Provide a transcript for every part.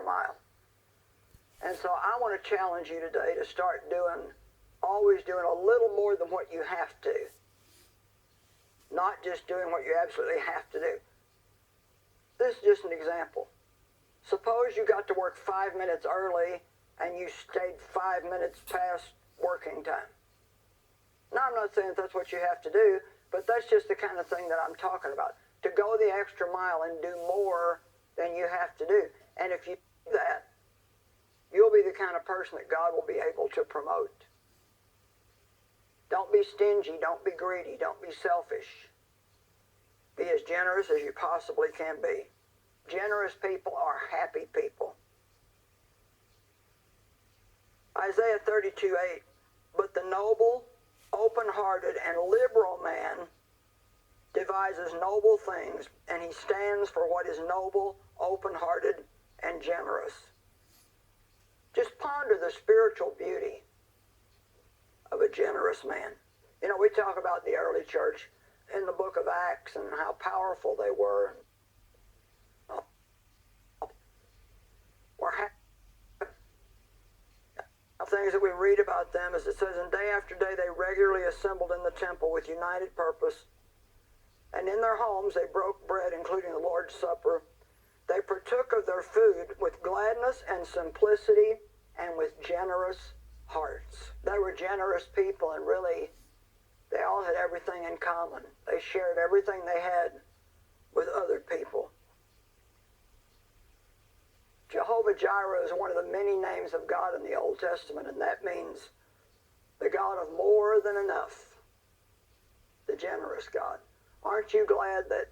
mile. And so I want to challenge you today to start always doing a little more than what you have to. Not just doing what you absolutely have to do. This is just an example. Suppose you got to work 5 minutes early and you stayed 5 minutes past working time. Now, I'm not saying that's what you have to do, but that's just the kind of thing that I'm talking about. To go the extra mile and do more than you have to do. And if you do that, you'll be the kind of person that God will be able to promote. Don't be stingy. Don't be greedy. Don't be selfish. Be as generous as you possibly can be. Generous people are happy people. Isaiah 32:8, but the noble, open-hearted, and liberal man devises noble things, and he stands for what is noble, open-hearted, and generous. Just ponder the spiritual beauty of a generous man. You know, we talk about the early church in the book of Acts and how powerful they were. Things that we read about them, as it says, and day after day they regularly assembled in the temple with united purpose, and in their homes they broke bread, including the Lord's Supper. They partook of their food with gladness and simplicity and with generous hearts. They were generous people, and really they all had everything in common. They shared everything they had with other people. Jehovah Jireh is one of the many names of God in the Old Testament, and that means the God of more than enough, the generous God. Aren't you glad that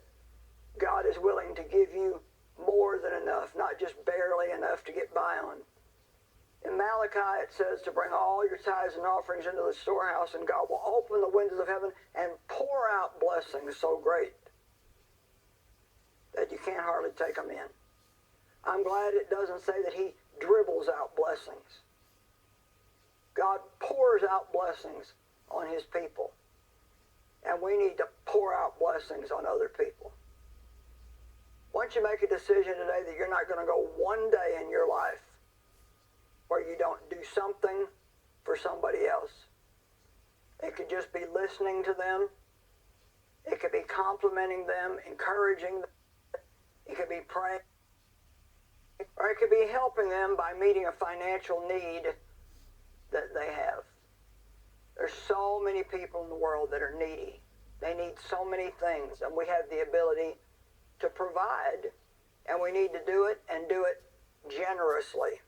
God is willing to give you more than enough, not just barely enough to get by on? In Malachi it says to bring all your tithes and offerings into the storehouse, and God will open the windows of heaven and pour out blessings so great that you can't hardly take them in. I'm glad it doesn't say that he dribbles out blessings. God pours out blessings on his people. And we need to pour out blessings on other people. Once you make a decision today that you're not going to go one day in your life where you don't do something for somebody else. It could just be listening to them. It could be complimenting them, encouraging them. It could be praying. Or it could be helping them by meeting a financial need that they have. There's so many people in the world that are needy. They need so many things, and we have the ability to provide, and we need to do it and do it generously.